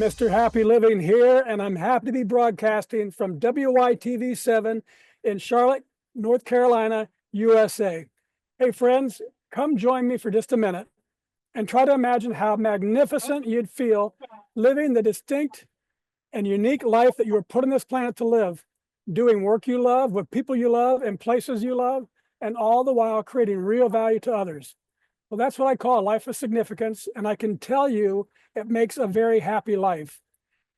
Mr. Happy Living here, and I'm happy to be broadcasting from WYTV7 in Charlotte, North Carolina, USA. Hey friends, come join me for just a minute and try to imagine how magnificent you'd feel living the distinct and unique life that you were put on this planet to live, doing work you love, with people you love, and places you love, and all the while creating real value to others. Well, that's what I call a life of significance, and I can tell you it makes a very happy life.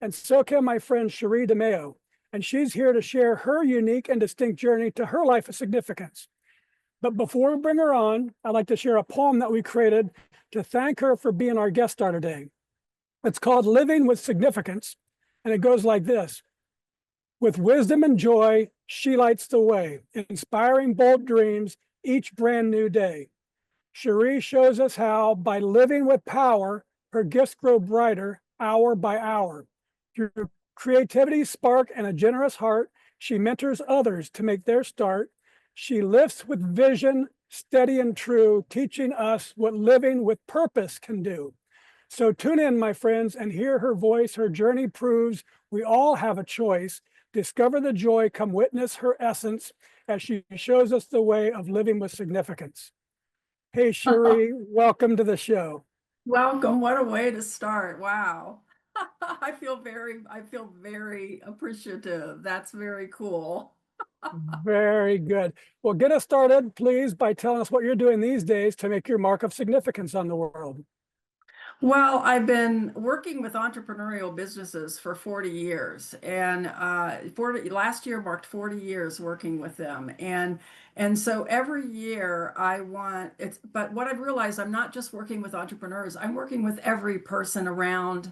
And so can my friend Sherre DeMao, and she's here to share her unique and distinct journey to her life of significance. But before we bring her on, I'd like to share a poem that we created to thank her for being our guest star today. It's called Living with Significance, and it goes like this. With wisdom and joy, she lights the way, inspiring bold dreams each brand new day. Sherre shows us how, by living with power, her gifts grow brighter hour by hour. Through creativity, spark, and a generous heart, she mentors others to make their start. She lifts with vision, steady and true, teaching us what living with purpose can do. So tune in, my friends, and hear her voice. Her journey proves we all have a choice. Discover the joy, come witness her essence as she shows us the way of living with significance. Hey, Sherre, welcome to the show. Welcome. What a way to start. Wow. I feel very appreciative. That's very cool. Very good. Well, get us started, please, by telling us what you're doing these days to make your mark of significance on the world. Well, I've been working with entrepreneurial businesses for 40 years, and last year marked 40 years working with them. And so every year but what I've realized, I'm not just working with entrepreneurs, I'm working with every person around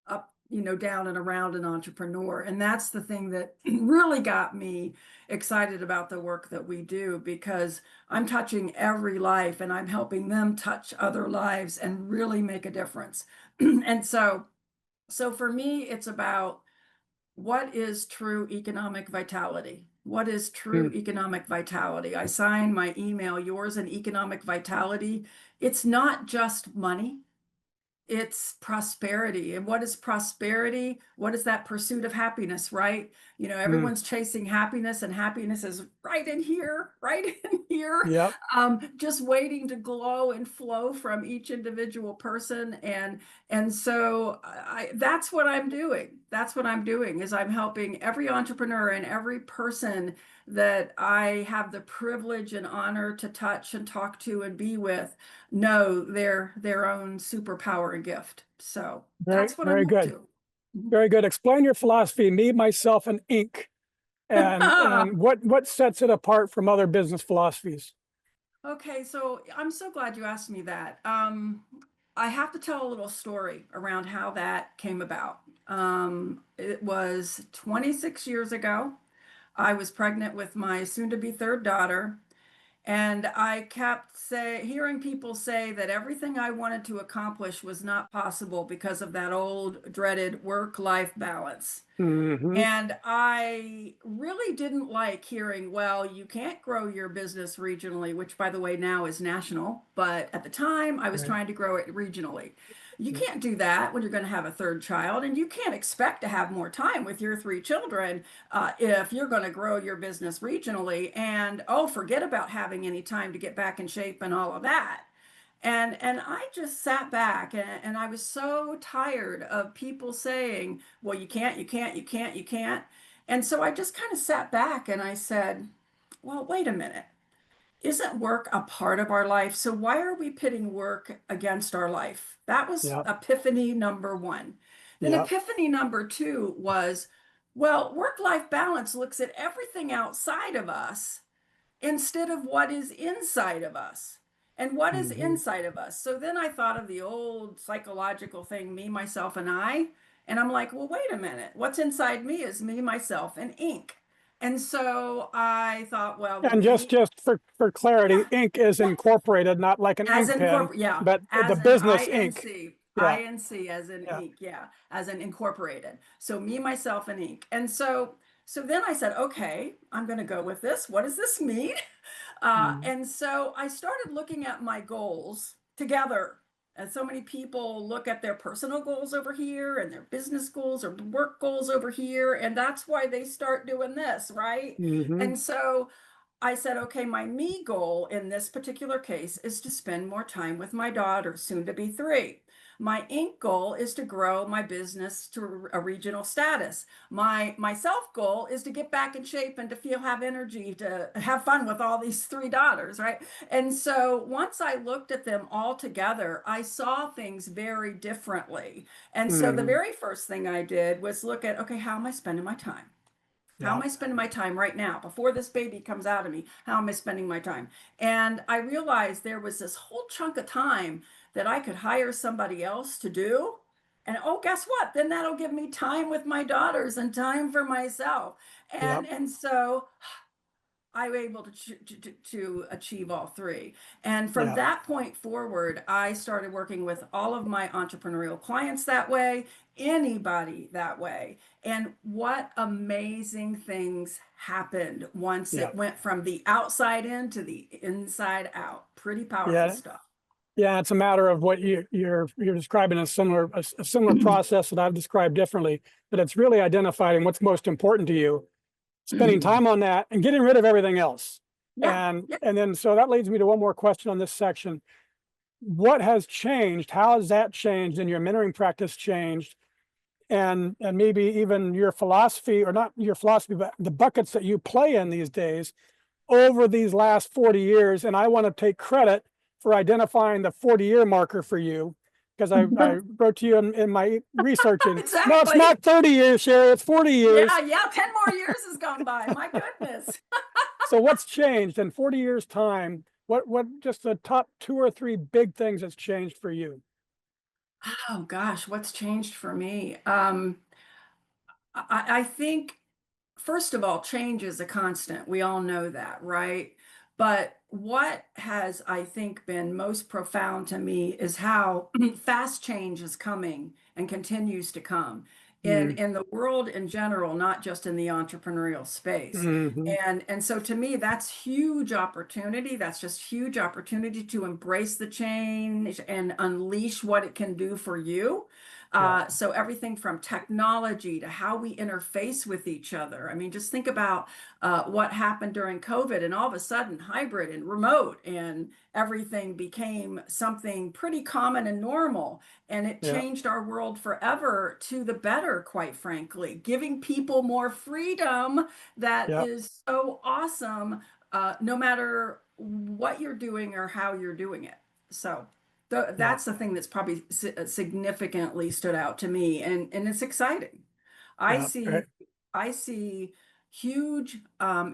up, down and around an entrepreneur. And that's the thing that really got me excited about the work that we do, because I'm touching every life and I'm helping them touch other lives and really make a difference. And so for me, it's about what is true economic vitality? What is true economic vitality? I sign my email, yours in economic vitality. It's not just money. It's prosperity. And what is prosperity? What is that pursuit of happiness, right? Everyone's chasing happiness, and happiness is right in here, right in here, Yep. just waiting to glow and flow from each individual person. And so that's what I'm doing. That's what I'm doing, is I'm helping every entrepreneur and every person that I have the privilege and honor to touch and talk to and be with know their own superpower and gift. So that's what I'm Very up good. to. Very good. Explain your philosophy, me, myself, and Inc. And what sets it apart from other business philosophies? Okay, so I'm so glad you asked me that. I have to tell a little story around how that came about. It was 26 years ago. I was pregnant with my soon-to-be third daughter, and I kept hearing people say that everything I wanted to accomplish was not possible because of that old dreaded work-life balance. Mm-hmm. And I really didn't like hearing, well, you can't grow your business regionally, which by the way now is national, but at the time I was Right. trying to grow it regionally. You can't do that when you're going to have a third child, and you can't expect to have more time with your three children if you're going to grow your business regionally. And oh, forget about having any time to get back in shape and all of that. And I just sat back, and I was so tired of people saying, well, you can't, you can't, you can't, you can't. And so I just kind of sat back and I said, well, wait a minute. Isn't work a part of our life? So why are we pitting work against our life? That was Yep. epiphany number one. Then Yep. epiphany number two was, well, work-life balance looks at everything outside of us instead of what is inside of us. And what is Mm-hmm. inside of us? So then I thought of the old psychological thing, me, myself, and I. And I'm like, well, wait a minute. What's inside me is me, myself, and ink. And so I thought, well, And just for clarity, yeah, Inc. is yeah, incorporated, not like an as ink in pen, corporate, yeah, but the as in business Inc. Yeah. INC as in Yeah. ink, yeah, as in incorporated. So me, myself, and ink. And so then I said, okay, I'm going to go with this. What does this mean? Mm. And so I started looking at my goals together. And so many people look at their personal goals over here and their business goals or work goals over here. And that's why they start doing this, right? Mm-hmm. And so I said, okay, my me goal in this particular case is to spend more time with my daughter, soon to be 3. My Inc. goal is to grow my business to a regional status. My self goal is to get back in shape and to have energy to have fun with all these 3 daughters, right? And so once I looked at them all together, I saw things very differently. And so the Mm-hmm. very first thing I did was look at, okay, how am I spending my time? How Yeah. am I spending my time right now before this baby comes out of me? How am I spending my time? And I realized there was this whole chunk of time that I could hire somebody else to do. And oh, guess what? Then that'll give me time with my daughters and time for myself. Yeah. And so I was able to achieve all 3. And from Yeah. that point forward, I started working with all of my entrepreneurial clients that way, anybody that way. And what amazing things happened once Yeah. it went from the outside in to the inside out. Pretty powerful Yeah. stuff. Yeah. It's a matter of what you're describing a similar process that I've described differently, but it's really identifying what's most important to you, spending time on that, and getting rid of everything else. Yeah, And then so that leads me to one more question on this section. What has changed? How has that changed in your mentoring practice changed? And maybe even your philosophy, or not your philosophy, but the buckets that you play in these days over these last 40 years. And I want to take credit for identifying the 40-year marker for you, because I wrote to you in my researching. No, it's exactly. not 30 years, Sherre, it's 40 years. Yeah, 10 more years has gone by. My goodness. So what's changed in 40 years time? What just the top 2 or 3 big things that's changed for you? Oh gosh, what's changed for me? I think, first of all, change is a constant. We all know that, right? But what has, I think, been most profound to me is how fast change is coming and continues to come Mm, in the world in general, not just in the entrepreneurial space. hmm. And so to me, that's huge opportunity. That's just huge opportunity to embrace the change and unleash what it can do for you. Yeah, So everything from technology to how we interface with each other. I mean, just think about what happened during COVID, and all of a sudden hybrid and remote and everything became something pretty common and normal. And it yeah, changed our world forever to the better, quite frankly, giving people more freedom that yeah, is so awesome, no matter what you're doing or how you're doing it. So yeah, that's the thing that's probably significantly stood out to me, and it's exciting. I yeah. see Right. I see huge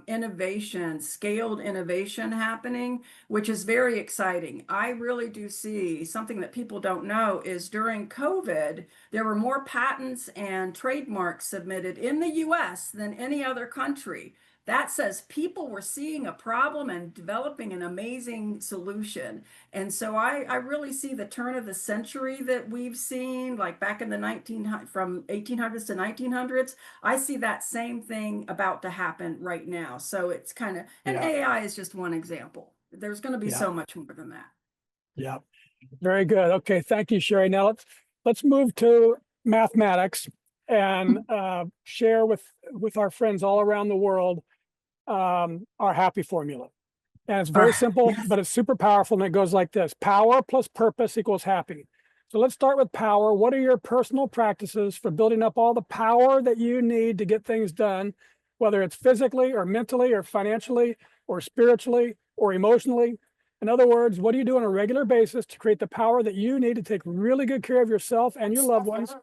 innovation, scaled innovation happening, which is very exciting. I really do see something that people don't know is during COVID, there were more patents and trademarks submitted in the US than any other country. That says people were seeing a problem and developing an amazing solution. And so I really see the turn of the century that we've seen, like back in the from 1800s to 1900s. I see that same thing about to happen right now. So it's kind of, and Yeah, AI is just one example. There's going to be yeah, so much more than that. yeah. Very good. Okay, thank you, Sherre. Now let's move to mathematics and share with our friends all around the world our happy formula. And it's All very right. simple, Yes. but it's super powerful. And it goes like this: power plus purpose equals happy. So let's start with power. What are your personal practices for building up all the power that you need to get things done, whether it's physically or mentally or financially or spiritually or emotionally? In other words, what do you do on a regular basis to create the power that you need to take really good care of yourself and your loved ones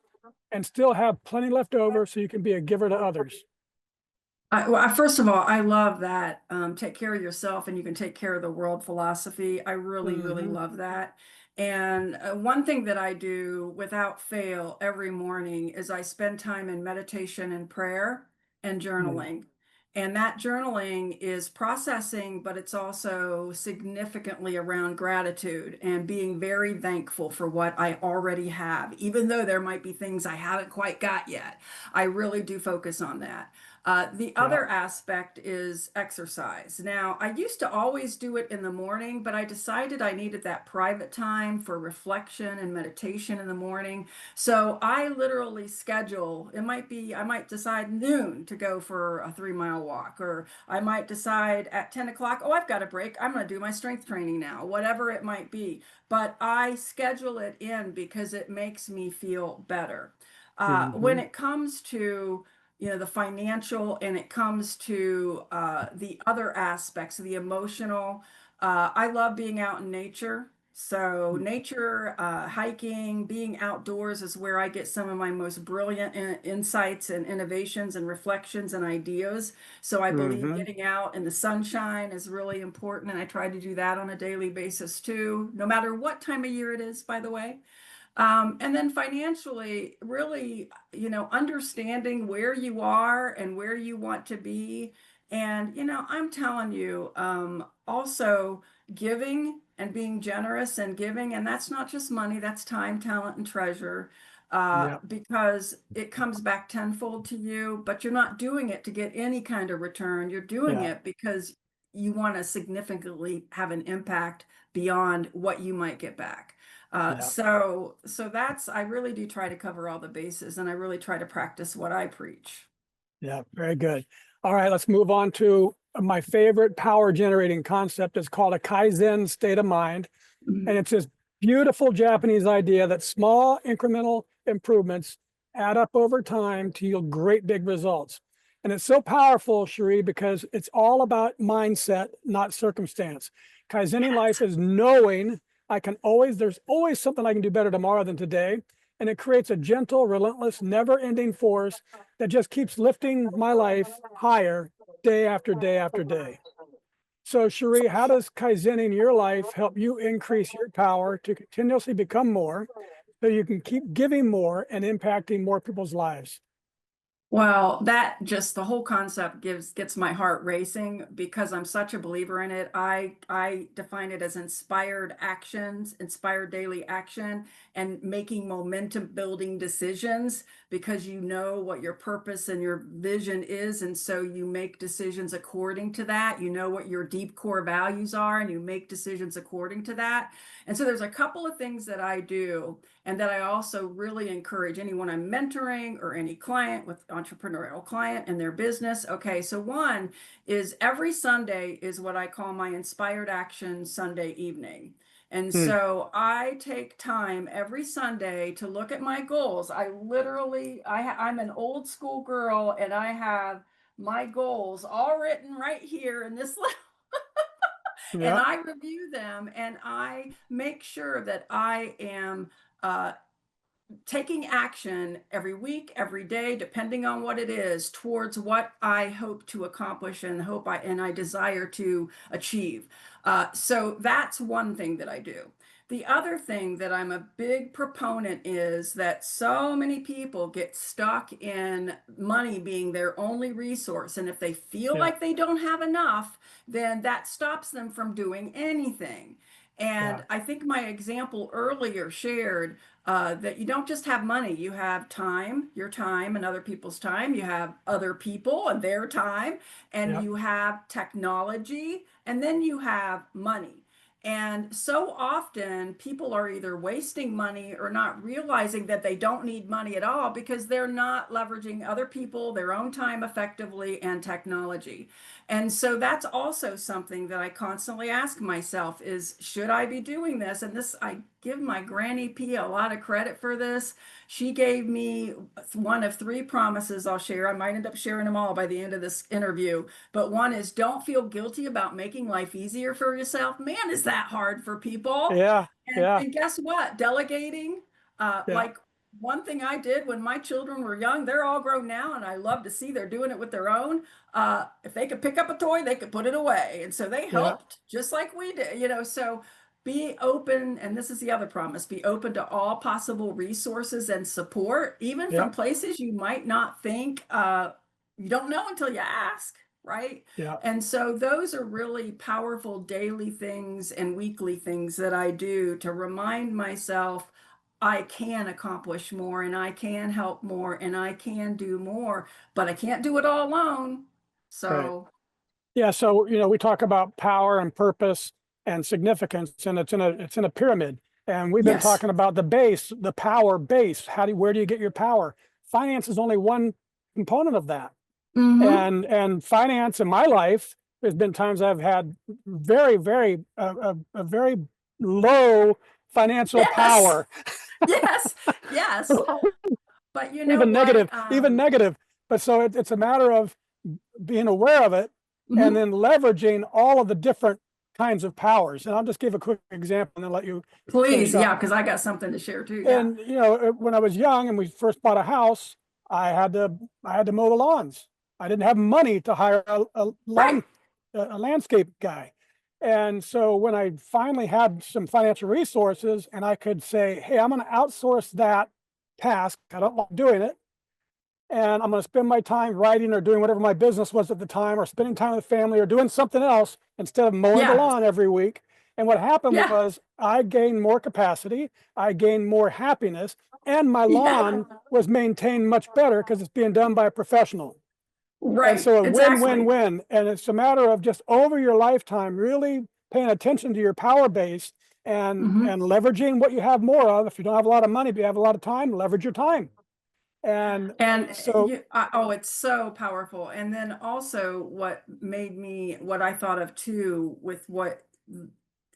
and still have plenty left over so you can be a giver to others? First of all, I love that take care of yourself and you can take care of the world philosophy. I really, really Hmm. love that. And one thing that I do without fail every morning is I spend time in meditation and prayer and journaling. And that journaling is processing, but it's also significantly around gratitude and being very thankful for what I already have, even though there might be things I haven't quite got yet. I really do focus on that. The Yeah. other aspect is exercise. Now, I used to always do it in the morning, but I decided I needed that private time for reflection and meditation in the morning. So I literally schedule, it might be, I might decide noon to go for a 3 mile walk, or I might decide at 10 o'clock, oh, I've got a break. I'm going to do my strength training now, whatever it might be. But I schedule it in because it makes me feel better. When Hmm. it comes to the financial, and it comes to the other aspects, the emotional. I love being out in nature. So nature, hiking, being outdoors is where I get some of my most brilliant insights and innovations and reflections and ideas. So I believe Hmm. getting out in the sunshine is really important, and I try to do that on a daily basis too, no matter what time of year it is, by the way. And then financially, really, understanding where you are and where you want to be. And, I'm telling you, also giving and being generous and giving. And that's not just money, that's time, talent, and treasure, Yeah. because it comes back tenfold to you, but you're not doing it to get any kind of return. You're doing Yeah. it because you want to significantly have an impact beyond what you might get back. Yeah. So that's, I really do try to cover all the bases, and I really try to practice what I preach. Yeah. Very good. All right, let's move on to my favorite power generating concept. It's called a Kaizen state of mind. And Mhm. it's this beautiful Japanese idea that small incremental improvements add up over time to yield great big results. And it's so powerful, Sherre, because it's all about mindset, not circumstance. Kaizening life Yes. is knowing there's always something I can do better tomorrow than today. And it creates a gentle, relentless, never ending force that just keeps lifting my life higher day after day after day. So, Sherre, how does Kaizening your life help you increase your power to continuously become more so you can keep giving more and impacting more people's lives? Well, that just the whole concept gets my heart racing because I'm such a believer in it. I define it as inspired actions, inspired daily action, and making momentum building decisions because you know what your purpose and your vision is, and so you make decisions according to that. You know what your deep core values are, and you make decisions according to that. And so there's a couple of things that I do and that I also really encourage anyone I'm mentoring or any client with entrepreneurial client and their business. Okay, so one is every Sunday is what I call my inspired action Sunday evening. And Hmm. so I take time every Sunday to look at my goals. I literally, I'm an old school girl, and I have my goals all written right here in this little, and Yeah. I review them, and I make sure that I am uh, taking action every week, every day, depending on what it is, towards what I hope to accomplish and I desire to achieve. So that's one thing that I do. The other thing that I'm a big proponent is that so many people get stuck in money being their only resource. And if they feel Yeah. like they don't have enough, then that stops them from doing anything. Yeah. And I think my example earlier shared that you don't just have money, you have time, your time and other people's time, you have other people and their time, and Yeah. you have technology, and then you have money. And so often people are either wasting money or not realizing that they don't need money at all because they're not leveraging other people, their own time effectively, and technology. And so that's also something that I constantly ask myself is, should I be doing this? And this, I give my Granny P a lot of credit for this. She gave me one of three promises I'll share. I might end up sharing them all by the end of this interview. But one is don't feel guilty about making life easier for yourself. Man, is that hard for people? Yeah. Yeah. And guess what? Delegating, Yeah. like one thing I did when my children were young, they're all grown now, and I love to see they're doing it with their own. If they could pick up a toy, they could put it away. And so they Yeah. helped just like we did, so be open. And this is the other promise, be open to all possible resources and support, even Yeah. from places you might not think, you don't know until you ask, right? Yeah. And so those are really powerful daily things and weekly things that I do to remind myself I can accomplish more and I can help more and I can do more, but I can't do it all alone. Right. So, Yeah. So, we talk about power and purpose and significance, and it's in a pyramid. And we've been yes. talking about the base, the power base. Where do you get your power? Finance is only one component of that. Mm-hmm. And finance in my life, there's been times I've had very, very a very low financial Yes. power. Yes. Yes. But you know even what? negative, even negative. But so it's a matter of being aware of it and Mhm. then leveraging all of the different kinds of powers. And I'll just give a quick example and then let you finish Please, up. yeah, because I got something to share too. Yeah. And when I was young and we first bought a house, I had to mow the lawns. I didn't have money to hire Right. a landscape guy. And so when I finally had some financial resources and I could say, hey, I'm going to outsource that task. I don't like doing it. And I'm going to spend my time writing or doing whatever my business was at the time, or spending time with family or doing something else instead of mowing the Yeah. lawn every week. And what happened Yeah. was I gained more capacity, I gained more happiness, and my Yeah. lawn was maintained much better because it's being done by a professional. And Right. so a win, win, Exactly. win. And it's a matter of just over your lifetime, really paying attention to your power base and Hmm. leveraging what you have more of. If you don't have a lot of money, but you have a lot of time, leverage your time. And And so, oh, it's so powerful. And then also what I thought of too with what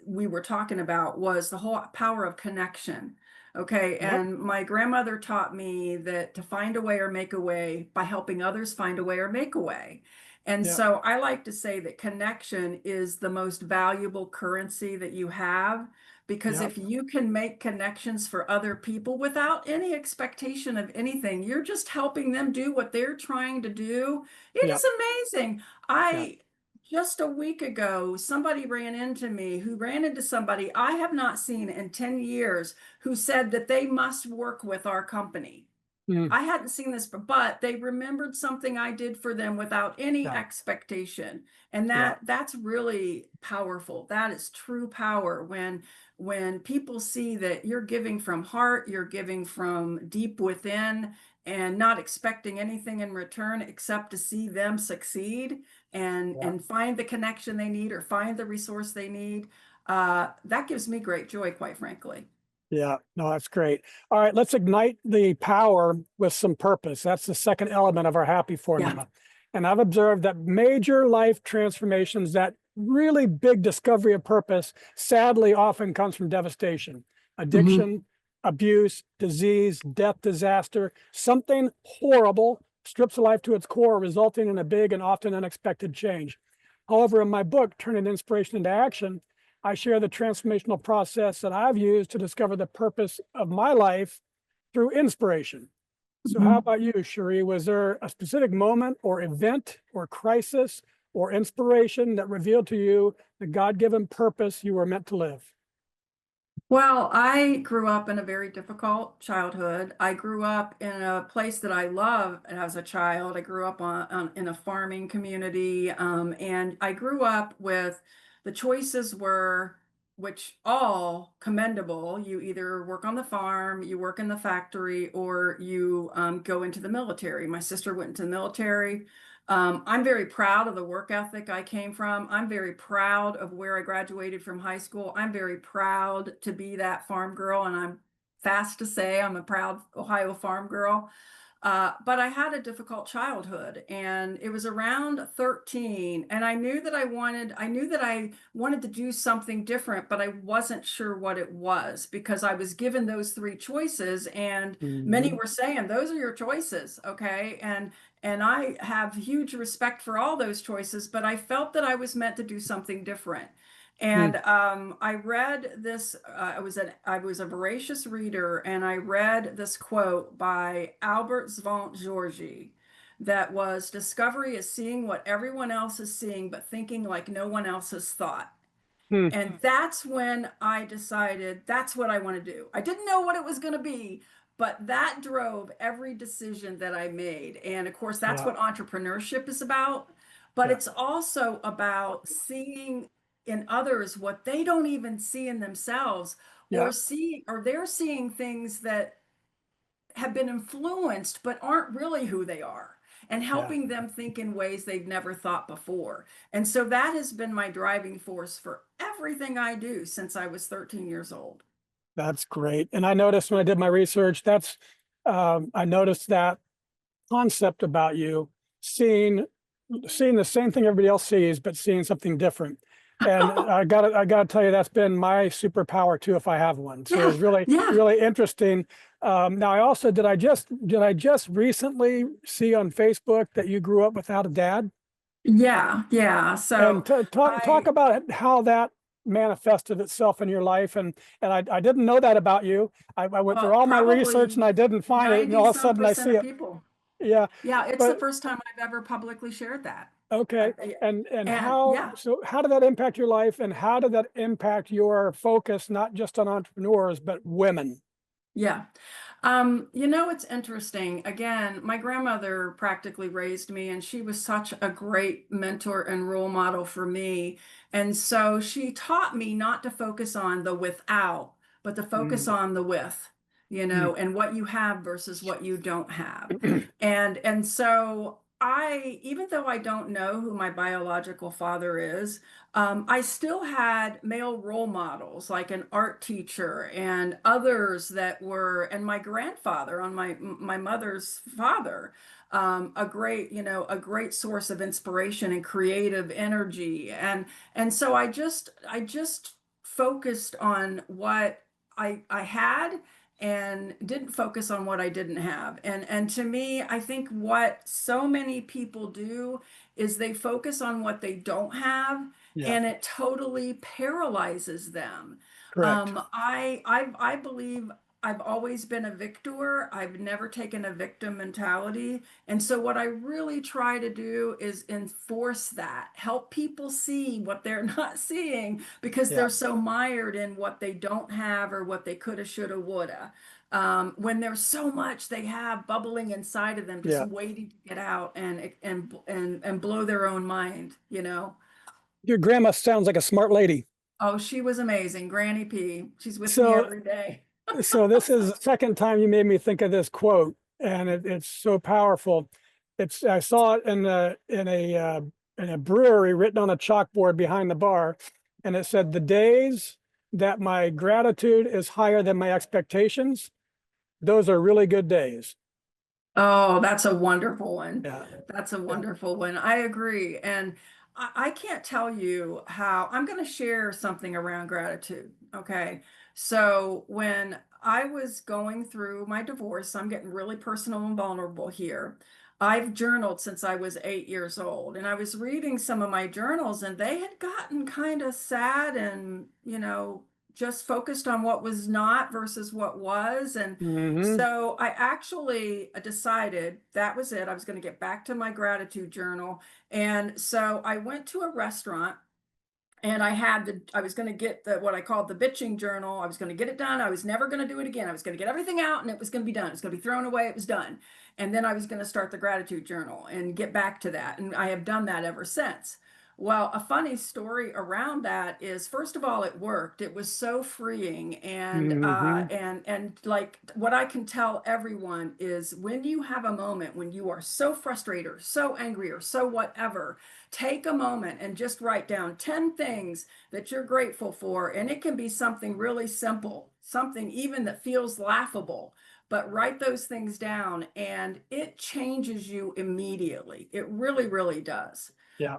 we were talking about was the whole power of connection. Okay. yep, And my grandmother taught me that to find a way or make a way by helping others find a way or make a way. And yep, so I like to say that connection is the most valuable currency that you have. Because yep, if you can make connections for other people without any expectation of anything, you're just helping them do what they're trying to do. It yep, is amazing. yep. I just a week ago, somebody ran into me who ran into somebody I have not seen in 10 years who said that they must work with our company. Mm, I hadn't seen this, but they remembered something I did for them without any yeah, expectation. And yeah, that's really powerful. That is true power when people see that you're giving from heart, you're giving from deep within and not expecting anything in return except to see them succeed yeah, and find the connection they need or find the resource they need. That gives me great joy, quite frankly. yeah. No, that's great. All right, let's ignite the power with some purpose. That's the second element of our happy Yeah. formula. And I've observed that major life transformations, that really big discovery of purpose, sadly often comes from devastation, Mhm. addiction, abuse, disease, death, disaster. Something horrible strips life to its core, resulting in a big and often unexpected change. However, in my book, Turning Inspiration into Action, I share the transformational process that I've used to discover the purpose of my life through inspiration. So, how Mhm. about you, Sherre? Was there a specific moment or event or crisis or inspiration that revealed to you the God given purpose you were meant to live? Well, I grew up in a very difficult childhood. I grew up in a place that I love as a child. I grew up in a farming community, and I grew up with the choices were, which all commendable. You either work on the farm, you work in the factory, or you go into the military. My sister went into the military. I'm very proud of the work ethic I came from. I'm very proud of where I graduated from high school. I'm very proud to be that farm girl, and I'm fast to say I'm a proud Ohio farm girl. But I had a difficult childhood, and it was around 13, and I knew that I wanted to do something different, but I wasn't sure what it was because I was given those three choices, and many Mhm. were saying, those are your choices, okay? And I have huge respect for all those choices, but I felt that I was meant to do something different. And Mm, I read this. I was a voracious reader, and I read this quote by Albert Svant Georgi, that was, "Discovery is seeing what everyone else is seeing, but thinking like no one else has thought." mm, And that's when I decided that's what I want to do. I didn't know what it was going to be, but that drove every decision that I made. And of course, that's yeah, what entrepreneurship is about. But yeah, it's also about seeing in others what they don't even see in themselves, Yeah. or they're seeing things that have been influenced but aren't really who they are, and Yeah. helping them think in ways they've never thought before. And so that has been my driving force for everything I do since I was 13 years old. That's great. And I noticed when I did my research, I noticed that concept about you, seeing seeing the same thing everybody else sees, but seeing something different. And I gotta tell you, that's been my superpower too, if I have one. So Yeah, it's really, yeah, really interesting. Now I also, did I just recently see on Facebook that you grew up without a dad? yeah. And So talk I, about how that manifested itself in your life. And I didn't know that about you. I went through well, all my research probably and I didn't find it. And 90 all of a some sudden I percent see of it. people. Yeah. Yeah, it's the But first time I've ever publicly shared that. okay. I, And and how, yeah, so how did that impact your life, and how did that impact your focus, not just on entrepreneurs, but women? yeah. It's interesting. Again, my grandmother practically raised me, and she was such a great mentor and role model for me. And so she taught me not to focus on the without, but to focus Mm, on the with, mm, and what you have versus what you don't have. And so even though I don't know who my biological father is, I still had male role models like an art teacher and others and my grandfather on my mother's father, a great source of inspiration and creative energy. And so I just focused on what I had and didn't focus on what I didn't have. And to me, I think what so many people do is they focus on what they don't have, yeah, and it totally paralyzes them. correct. I believe I've always been a victor. I've never taken a victim mentality. And so what I really try to do is enforce that, help people see what they're not seeing because Yeah, they're so mired in what they don't have or what they coulda, shoulda, woulda. When there's so much they have bubbling inside of them, just yeah. waiting to get out and blow their own mind. Your grandma sounds like a smart lady. Oh, she was amazing. Granny P. She's with me So, every day. so this is the second time you made me think of this quote, and it's so powerful. I saw it in a brewery, written on a chalkboard behind the bar, and it said, "The days that my gratitude is higher than my expectations, those are really good days." Oh, that's a wonderful one. Yeah, That's a yeah. wonderful one. I agree. And I can't tell you how I'm going to share something around gratitude. Okay. So when I was going through my divorce, I'm getting really personal and vulnerable here. I've journaled since I was 8 years old, and I was reading some of my journals, and they had gotten kind of sad and, just focused on what was not versus what was. And Hmm. so I actually decided that was it. I was going to get back to my gratitude journal. And so I went to a restaurant, and I was going to get what I called the bitching journal. I was going to get it done. I was never going to do it again. I was going to get everything out and it was going to be done. It was going to be thrown away. It was done. And then I was going to start the gratitude journal and get back to that. And I have done that ever since. Well, a funny story around that is, first of all, it worked. It was so freeing, Hmm. and like what I can tell everyone is when you have a moment when you are so frustrated or so angry or so whatever, take a moment and just write down 10 things that you're grateful for. And it can be something really simple, something even that feels laughable, but write those things down and it changes you immediately. It really, really does. Yeah.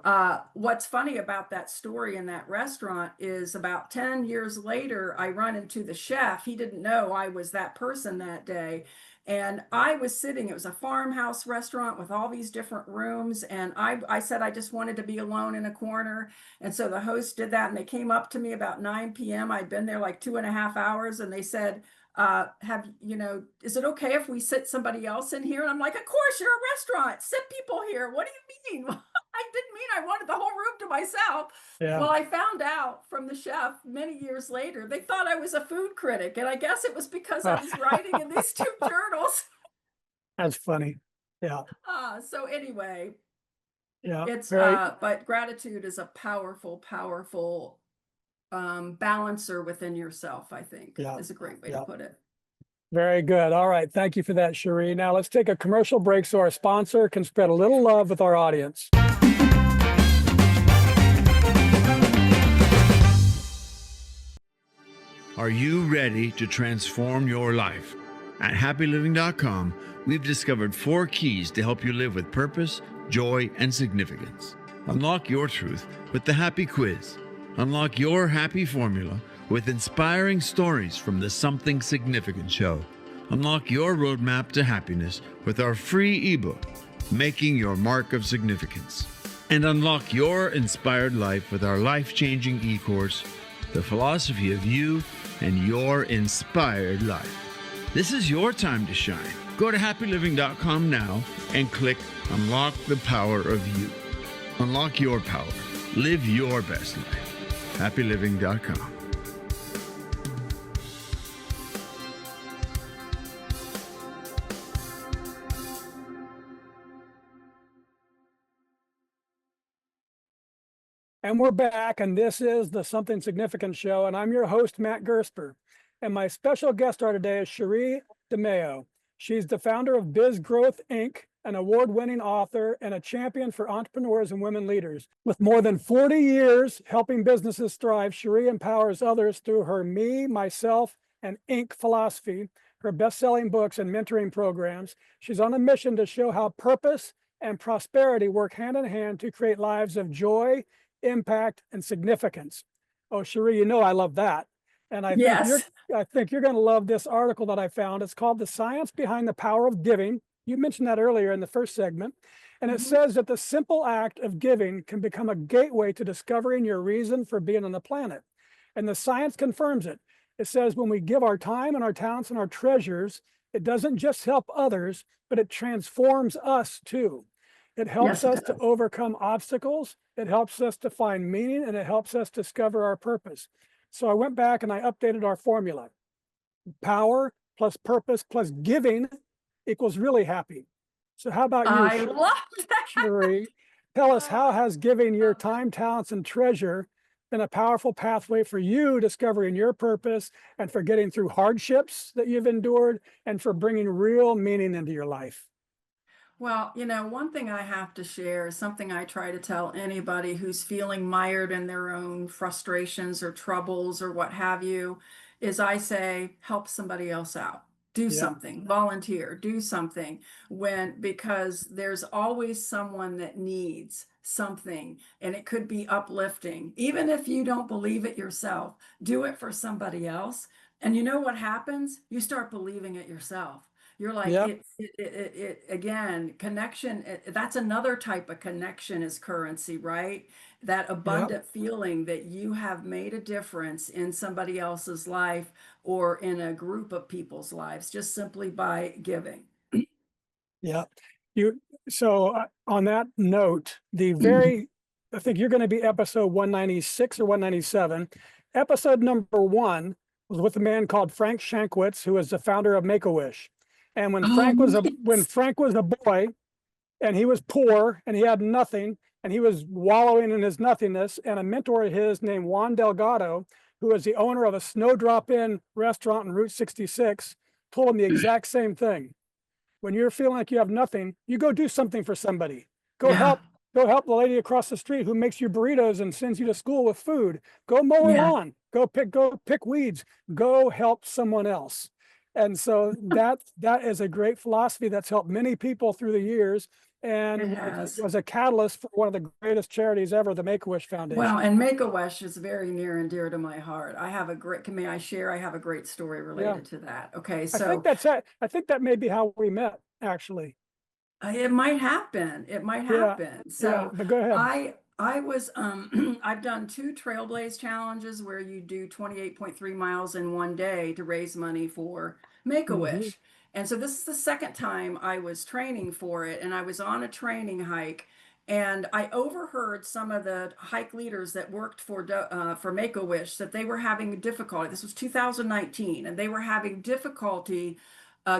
What's funny about that story in that restaurant is about 10 years later, I run into the chef. He didn't know I was that person that day. And I was sitting, it was a farmhouse restaurant with all these different rooms. And I said I just wanted to be alone in a corner. And so the host did that. And they came up to me about 9 p.m. I'd been there like 2.5 hours. And they said, is it okay if we sit somebody else in here? And I'm like, of course, you're a restaurant. Sit people here. What do you mean? I didn't mean I wanted the whole room to myself. Yeah. Well, I found out from the chef many years later, they thought I was a food critic. And I guess it was because I was writing in these two journals. That's funny. Yeah. So anyway, Yeah. Very. but gratitude is a powerful, powerful balancer within yourself, I think Yeah. is a great way to Yeah. put it. Very good. All right. Thank you for that, Sherre. Now let's take a commercial break so our sponsor can spread a little love with our audience. Are you ready to transform your life? At happyliving.com, we've discovered 4 keys to help you live with purpose, joy, and significance. Unlock your truth with the Happy Quiz. Unlock your happy formula with inspiring stories from the Something Significant Show. Unlock your roadmap to happiness with our free ebook, Making Your Mark of Significance. And unlock your inspired life with our life-changing e-course, The Philosophy of You and Your Inspired Life. This is your time to shine. Go to happyliving.com now and click Unlock the Power of You. Unlock your power. Live your best life. happyliving.com. And we're back, and this is the Something Significant Show, and I'm your host, Matt Gersper. And my special guest star today is Sherre DeMao. She's the founder of BizGrowth Inc., an award-winning author and a champion for entrepreneurs and women leaders. With more than 40 years helping businesses thrive, Sherre empowers others through her me, myself, and Inc. philosophy, her best-selling books and mentoring programs. She's on a mission to show how purpose and prosperity work hand in hand to create lives of joy, impact, and significance. Oh, Sherre, you know I love that. And I think Yes. you're going to love this article that I found. It's called The Science Behind the Power of Giving. You mentioned that earlier in the first segment. And it says that the simple act of giving can become a gateway to discovering your reason for being on the planet. And the science confirms it. It says when we give our time and our talents and our treasures, it doesn't just help others, but it transforms us too. It helps Yes, it us to does. overcome obstacles. It helps us to find meaning, and it helps us discover our purpose. So I went back and I updated our formula. Power plus purpose plus giving equals really happy. So how about you, I love that. Sherre? Tell us, how has giving your time, talents, and treasure been a powerful pathway for you discovering your purpose and for getting through hardships that you've endured and for bringing real meaning into your life? Well, one thing I have to share is something I try to tell anybody who's feeling mired in their own frustrations or troubles or what have you, is I say, help somebody else out. Do Yeah, something, volunteer, do something because there's always someone that needs something, and it could be uplifting. Even if you don't believe it yourself, do it for somebody else. And you know what happens? You start believing it yourself. You're like, yep, again, connection, that's another type of connection is currency, right? That yep. abundant feeling that you have made a difference in somebody else's life or in a group of people's lives just simply by giving. Yeah. You so on that note, I think you're going to be episode 196 or 197. Episode number 1 was with a man called Frank Shankwitz, who is the founder of Make-A-Wish. And Oh, when yes. Frank was a boy and he was poor and he had nothing and he was wallowing in his nothingness, and a mentor of his named Juan Delgado, who is the owner of a Snowdrop Inn restaurant in Route 66, told him the exact same thing. When you're feeling like you have nothing, you go do something for somebody. Go Yeah, help, go help the lady across the street who makes you burritos and sends you to school with food. Go mow her yeah, lawn. Go pick weeds. Go help someone else. And so that is a great philosophy that's helped many people through the years it and has. was a catalyst for one of the greatest charities ever, the Make-A-Wish Well, Foundation. and Make-A-Wish is very near and dear to my heart. May I share? I have a great story Yeah. related to that. Okay, I think so that's it. I think that may be how we met, actually. it might happen. It might Yeah. happen. Yeah. So But go ahead. I was I've done 2 Trailblaze challenges where you do 28.3 miles in one day to raise money for Hmm. Make-A-Wish. And so this is the second time I was training for it, and I was on a training hike, and I overheard some of the hike leaders that worked for Make-A-Wish that they were having difficulty. This was 2019, and they were having difficulty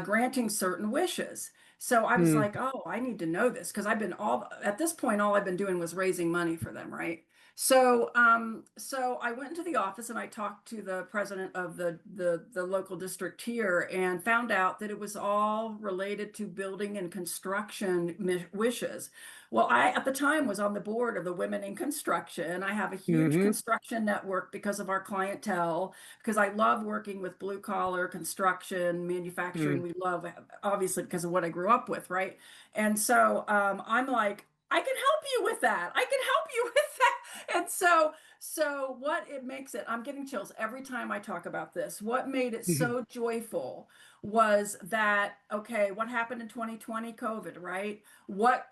granting certain wishes. So I was Mm. like, oh, I need to know this because at this point, all I've been doing was raising money for them, right? So I went into the office and I talked to the president of the local district here and found out that it was all related to building and construction wishes. Well, I at the time was on the board of the Women in Construction. I have a huge construction network because of our clientele, because I love working with blue collar construction, manufacturing. We love, obviously, because of what I grew up with, right? And so I'm like, I can help you with that. I can help you with that. And so what it makes it, I'm getting chills every time I talk about this. What made it so joyful was that, okay, what happened in 2020, COVID, right? What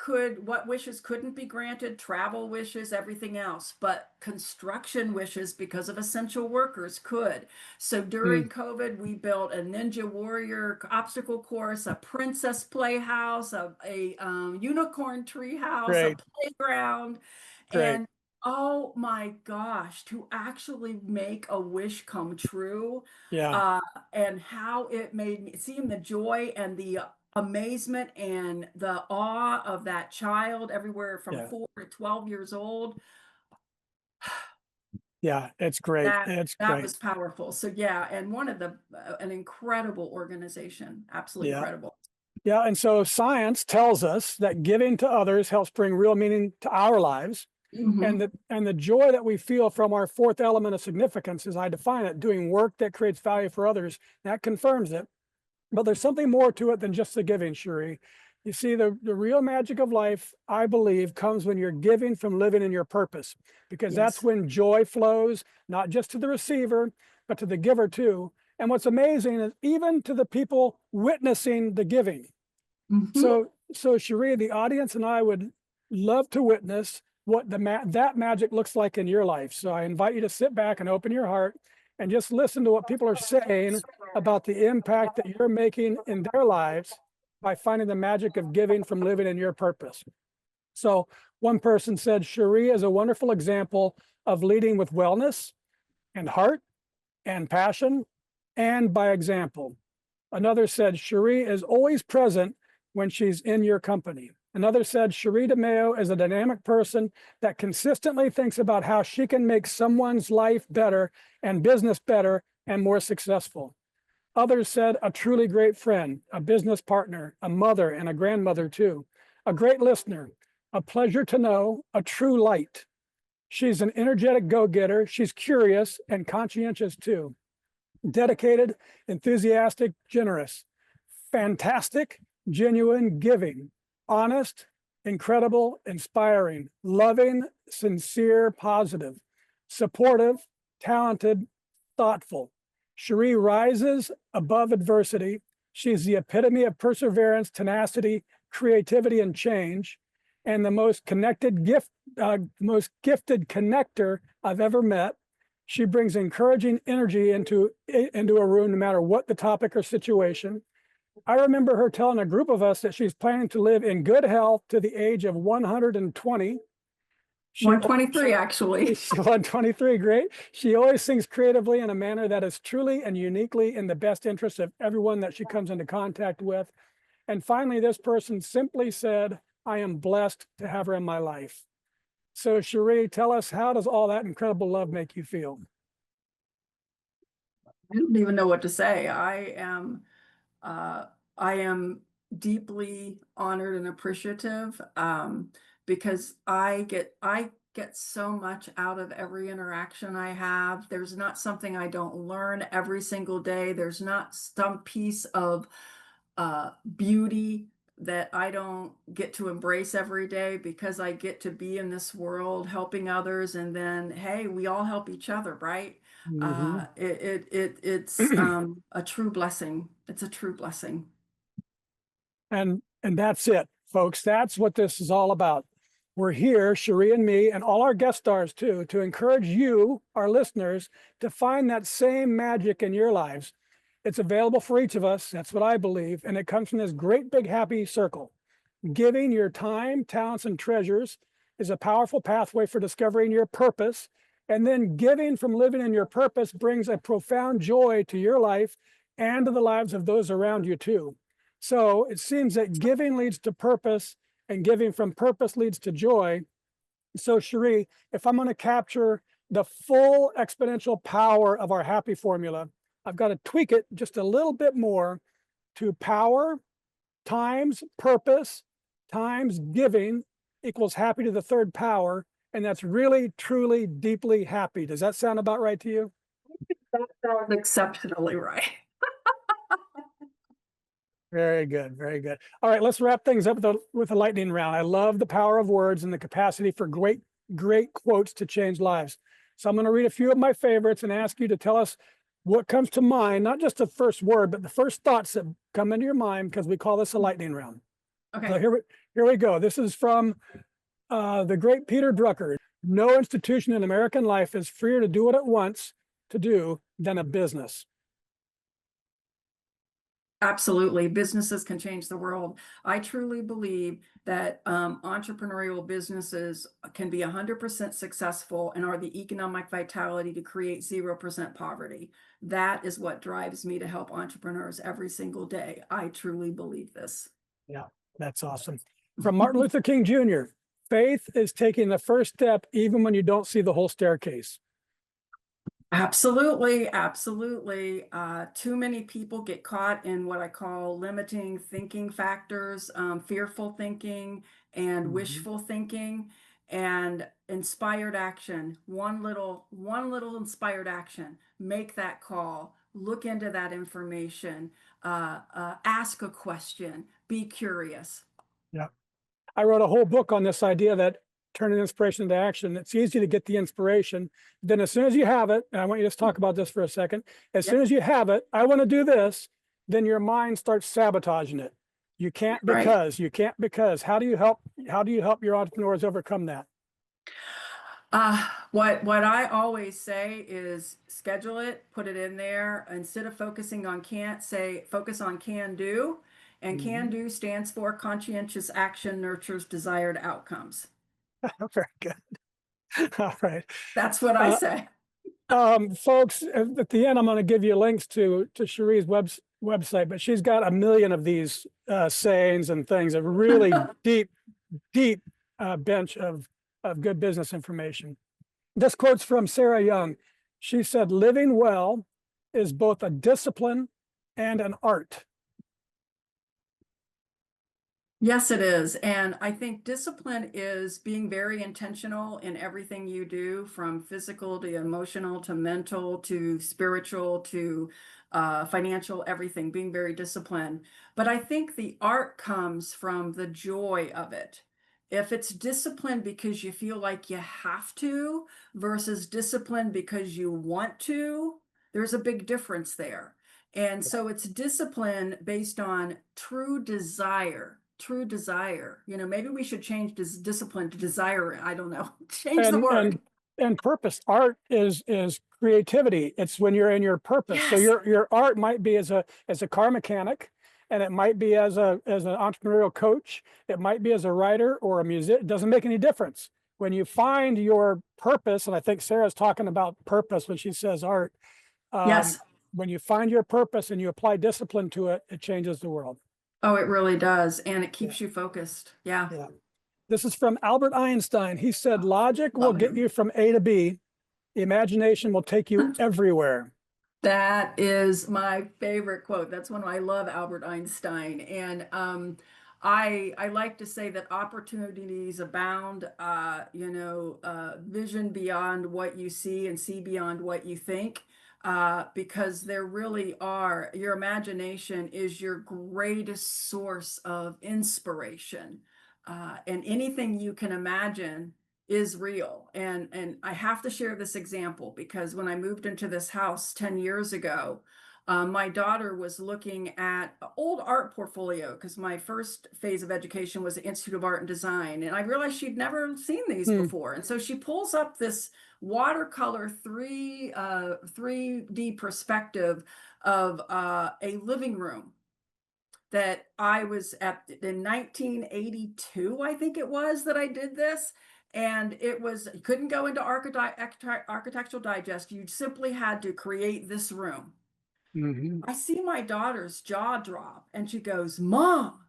wishes couldn't be granted? Travel wishes, everything else, but construction wishes because of essential workers could. So during COVID, we built a Ninja Warrior obstacle course, a princess playhouse, a unicorn tree house, a Great. playground, Great. and oh my gosh, to actually make a wish come true, Yeah. and how it made me seeing the joy and the amazement and the awe of that child everywhere from Yeah. 4 to 12 years old. Yeah. It's great. That It's that great. was powerful. So yeah, and one of the an incredible organization, absolutely Yeah. incredible. Yeah. And so science tells us that giving to others helps bring real meaning to our lives. Mhm. And the joy that we feel from our fourth element of significance, as I define it, doing work that creates value for others, that confirms it. But there's something more to it than just the giving, Sherre. You see, the real magic of life, I believe, comes when you're giving from living in your purpose, because that's Yes. when joy flows, not just to the receiver, but to the giver too. And what's amazing is even to the people witnessing the giving. Mhm. So Sherre, the audience and I would love to witness what that magic looks like in your life. So I invite you to sit back and open your heart and just listen to what people are saying about the impact that you're making in their lives by finding the magic of giving from living in your purpose. So one person said, Sherre is a wonderful example of leading with wellness and heart and passion and by example. Another said, Sherre is always present when she's in your company. Another said, Sherre DeMao is a dynamic person that consistently thinks about how she can make someone's life better and business better and more successful. Others said, a truly great friend, a business partner, a mother and a grandmother too, a great listener, a pleasure to know, a true light. She's an energetic go-getter. She's curious and conscientious too. Dedicated, enthusiastic, generous, fantastic, genuine, giving, honest, incredible, inspiring, loving, sincere, positive, supportive, talented, thoughtful. Sherre rises above adversity. She's the epitome of perseverance, tenacity, creativity, and change, and the most most gifted connector I've ever met. She brings encouraging energy into a room, no matter what the topic or situation. I remember her telling a group of us that she's planning to live in good health to the age of 120. 123, actually. 123, great. She always sings creatively in a manner that is truly and uniquely in the best interest of everyone that she comes into contact with. And finally, this person simply said, I am blessed to have her in my life. So Sherre, tell us, how does all that incredible love make you feel? I don't even know what to say. Uh, I am deeply honored and appreciative, because I get so much out of every interaction I have. There's not something I don't learn every single day. There's not some piece of beauty that I don't get to embrace every day, because I get to be in this world helping others, and then hey, we all help each other, right? It's a true blessing. It's a true blessing. And that's it, folks. That's what this is all about. We're here, Sherre and me, and all our guest stars too, to encourage you, our listeners, to find that same magic in your lives. It's available for each of us. That's what I believe. And it comes from this great big happy circle. Giving your time, talents, and treasures is a powerful pathway for discovering your purpose. And then giving from living in your purpose brings a profound joy to your life and to the lives of those around you too. So it seems that giving leads to purpose and giving from purpose leads to joy. So Sherre, if I'm going to capture the full exponential power of our happy formula, I've got to tweak it just a little bit more to power times purpose times giving equals happy to the third power. And that's really, truly, deeply happy. Does that sound about right to you? That sounds exceptionally right. Very good. Very good. All right, let's wrap things up with a lightning round. I love the power of words and the capacity for great quotes to change lives. So I'm going to read a few of my favorites and ask you to tell us what comes to mind, not just the first word, but the first thoughts that come into your mind, because we call this a lightning round. Okay. So here we go. This is from the great Peter Drucker. No institution in American life is freer to do what it wants to do than a business. Absolutely. Businesses can change the world. I truly believe that entrepreneurial businesses can be 100% successful and are the economic vitality to create 0% poverty. That is what drives me to help entrepreneurs every single day. I truly believe this. Yeah, that's awesome. From Martin Luther King Jr., faith is taking the first step even when you don't see the whole staircase. Absolutely, absolutely. Too many people get caught in what I call limiting thinking factors, fearful thinking and wishful thinking, and inspired action. One little inspired action. Make that call. Look into that information. Ask a question. Be curious. Yeah. I wrote a whole book on this idea that turning inspiration into action. It's easy to get the inspiration. Then as soon as you have it, and I want you to talk about this for a second, as soon as you have it, I want to do this, then your mind starts sabotaging it. You can't because, you can't because. How do you help your entrepreneurs overcome that? What I always say is schedule it, put it in there. Instead of focusing on can't, say focus on can do. And can do stands for conscientious action nurtures desired outcomes. Very good. All right. That's what I say. Folks, at the end, I'm going to give you links to Sherre's website, but she's got a million of these sayings and things, a really deep bench of good business information. This quote's from Sarah Young. She said, living well is both a discipline and an art. Yes, it is. And I think discipline is being very intentional in everything you do, from physical to emotional to mental to spiritual to financial, everything, being very disciplined. But I think the art comes from the joy of it. If it's discipline because you feel like you have to versus discipline because you want to, there's a big difference there. And so it's discipline based on true desire. Maybe we should change this discipline to desire. I don't know. Change the word. And purpose. Art is creativity. It's when you're in your purpose. Yes. So your art might be as a car mechanic, and it might be as an entrepreneurial coach. It might be as a writer or a musician. It doesn't make any difference. When you find your purpose, and I think Sarah's talking about purpose when she says art. Yes. When you find your purpose and you apply discipline to it, it changes the world. Oh, it really does. And it keeps you focused. Yeah. Yeah. This is from Albert Einstein. He said, logic will get you from A to B. The imagination will take you everywhere. That is my favorite quote. That's one I love, Albert Einstein. And I like to say that opportunities abound, vision beyond what you see and see beyond what you think. Because there really are, your imagination is your greatest source of inspiration. And anything you can imagine is real. And I have to share this example because when I moved into this house 10 years ago, my daughter was looking at an old art portfolio because my first phase of education was the Institute of Art and Design. And I realized she'd never seen these before. And so she pulls up this watercolor 3D perspective of a living room that I was at in 1982, I think it was, that I did this. And it was, you couldn't go into Architectural Digest. You simply had to create this room. I see my daughter's jaw drop and she goes, Mom,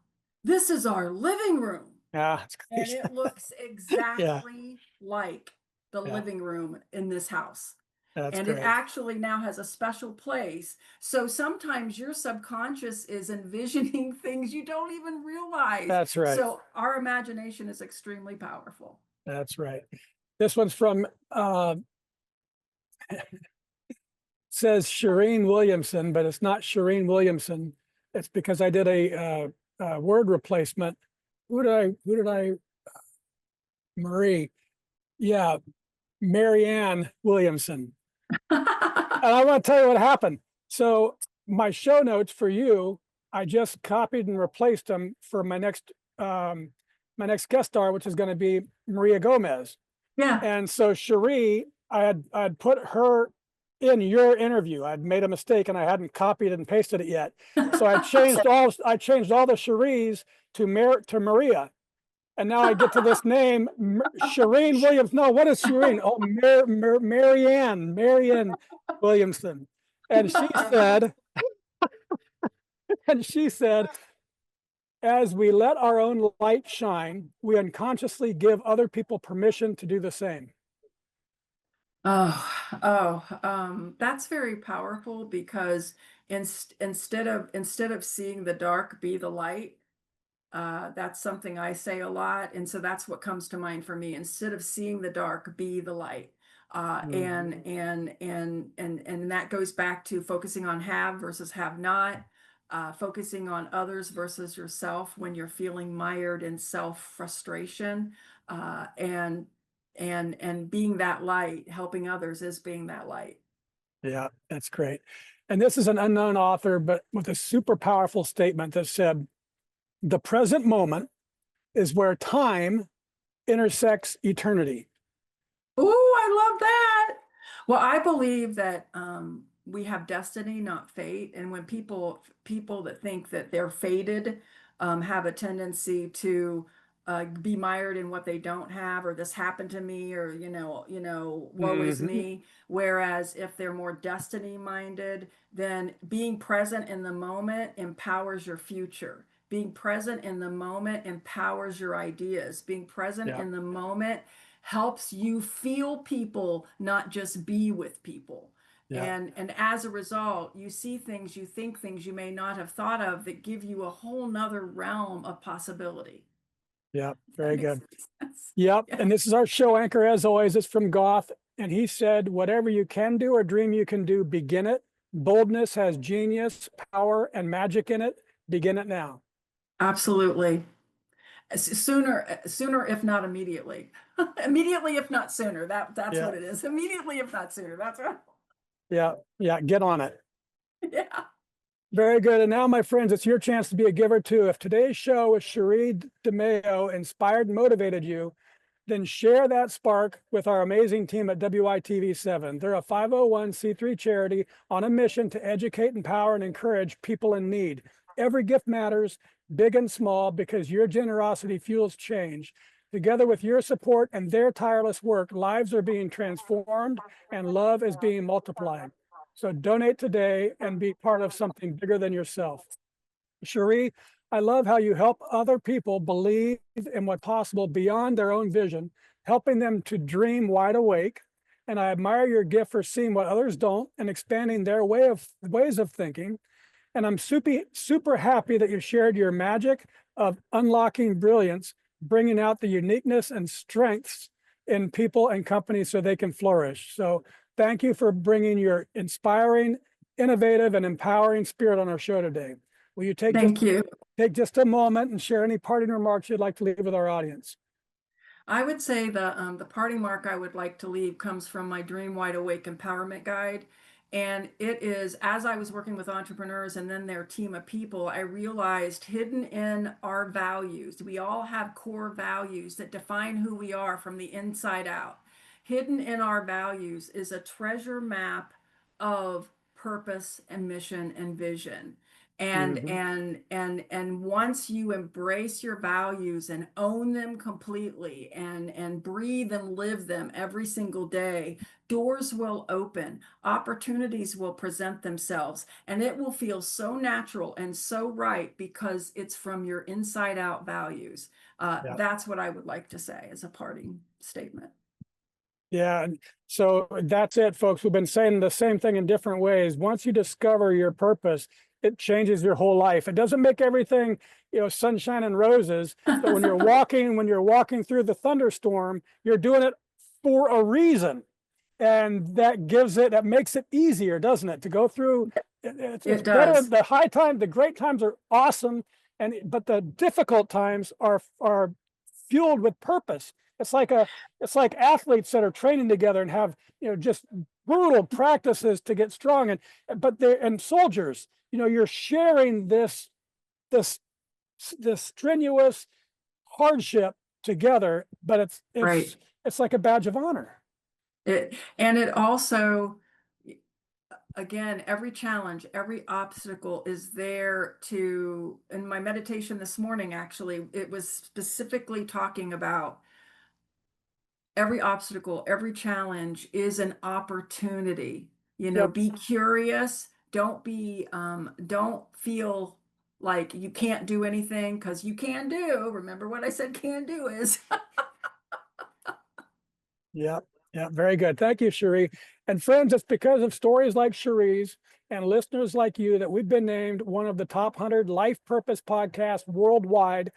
this is our living room. Yeah, it's And great. it looks Yeah, exactly like the yeah, living room in this house. that's And it great. actually now has a special place. So sometimes your subconscious is envisioning things you don't even realize. That's right. So our imagination is extremely powerful. That's right. This one's from says Shireen Williamson, but it's not Shireen Williamson. It's because I did a word replacement. Who did I? Marie. Yeah, Marianne Williamson. And I want to tell you what happened. So my show notes for you, I just copied and replaced them for my next guest star, which is going to be Maria Gomez. Yeah. And so Cherie, I'd put her in your interview. I'd made a mistake and I hadn't copied and pasted it yet. So I changed all the Cheries to Maria. And now I get to this name, Shireen Williams. No, what is Shireen? Oh, Marianne Williamson. And she said, as we let our own light shine, we unconsciously give other people permission to do the same. That's very powerful because instead of seeing the dark, be the light. That's something I say a lot, and so that's what comes to mind for me. Instead of seeing the dark, be the light. And that goes back to focusing on have versus have not, focusing on others versus yourself when you're feeling mired in self frustration, and being that light, helping others is being that light. Yeah, that's great. And this is an unknown author, but with a super powerful statement that said, the present moment is where time intersects eternity. Oh, I love that. Well, I believe that we have destiny, not fate. And when people that think that they're fated have a tendency to be mired in what they don't have, or this happened to me, or woe is Mhm. me. Whereas if they're more destiny minded, then being present in the moment empowers your future. Being present in the moment empowers your ideas. Being present Yeah, in the moment helps you feel people, not just be with people. yeah, And as a result, you see things, you think things you may not have thought of that give you a whole nother realm of possibility. yeah. That Very makes good. sense. Yep. Yeah, And this is our show anchor, as always. It's from Goth. And he said, whatever you can do or dream you can do, begin it. Boldness has genius, power, and magic in it. Begin it now. absolutely. Sooner, if not immediately. Immediately, if not sooner. That's Yeah, what it is. Immediately, if not sooner. That's right. yeah, yeah. Get on it. Yeah. Very good. And now, my friends, it's your chance to be a giver too. If today's show with Sherre DeMao inspired and motivated you, then share that spark with our amazing team at WITV7. They're a 501c3 charity on a mission to educate, empower, and encourage people in need. Every gift matters, big and small, because your generosity fuels change. Together with your support and their tireless work, lives are being transformed and love is being multiplied. So donate today and be part of something bigger than yourself. Cherie, I love how you help other people believe in what's possible beyond their own vision, helping them to dream wide awake. And I admire your gift for seeing what others don't and expanding their ways of thinking. And I'm super happy that you shared your magic of unlocking brilliance, bringing out the uniqueness and strengths in people and companies so they can flourish. So thank you for bringing your inspiring, innovative, and empowering spirit on our show today. Will you Thank you. take just a moment and share any parting remarks you'd like to leave with our audience? I would say the parting mark I would like to leave comes from my Dream Wide Awake Empowerment Guide. And it is, as I was working with entrepreneurs and then their team of people, I realized hidden in our values, we all have core values that define who we are from the inside out. Hidden in our values is a treasure map of purpose and mission and vision. And once you embrace your values and own them completely and breathe and live them every single day, doors will open, opportunities will present themselves, and it will feel so natural and so right because it's from your inside out values. That's what I would like to say as a parting statement. Yeah. And so that's it, folks. We've been saying the same thing in different ways. Once you discover your purpose, it changes your whole life. It doesn't make everything, sunshine and roses, but when you're walking through the thunderstorm, you're doing it for a reason. And that makes it easier, doesn't it, to go through? It's better. The high time, the great times are awesome. But the difficult times are fueled with purpose. It's like athletes that are training together and have, just brutal practices to get strong. And soldiers, you're sharing this strenuous hardship together, but it's like a badge of honor. It also, again, every challenge, every obstacle is there to, in my meditation this morning, actually, it was specifically talking about every obstacle, every challenge is an opportunity. Be curious. Don't feel like you can't do anything, because you can do. Remember what I said can do is. Yeah, very good. Thank you, Sherre. And friends, it's because of stories like Sherre's and listeners like you that we've been named one of the top 100 life purpose podcasts worldwide,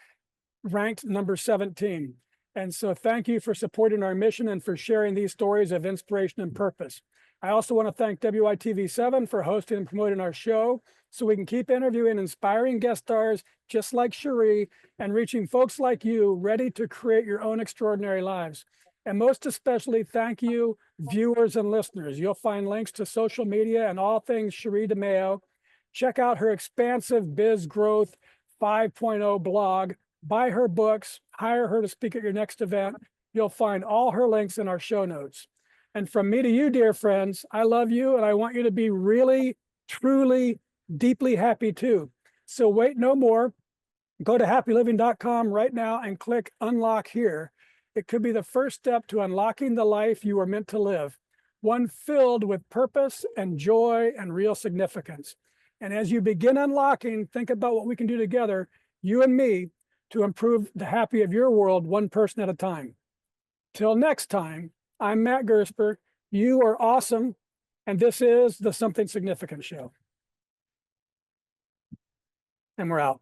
ranked number 17. And so thank you for supporting our mission and for sharing these stories of inspiration and purpose. I also want to thank WITV7 for hosting and promoting our show so we can keep interviewing inspiring guest stars just like Sherre and reaching folks like you ready to create your own extraordinary lives. And most especially, thank you, viewers and listeners. You'll find links to social media and all things Sherre DeMao. Check out her expansive BizGrowth 5.0 blog. Buy her books, hire her to speak at your next event. You'll find all her links in our show notes. And from me to you, dear friends, I love you and I want you to be really, truly, deeply happy too. So wait no more. Go to happyliving.com right now and click Unlock Here. It could be the first step to unlocking the life you were meant to live, one filled with purpose and joy and real significance. And as you begin unlocking, think about what we can do together, you and me, to improve the happy of your world one person at a time. Till next time, I'm Matt Gersper. You are awesome. And this is the Something Significant Show. And we're out.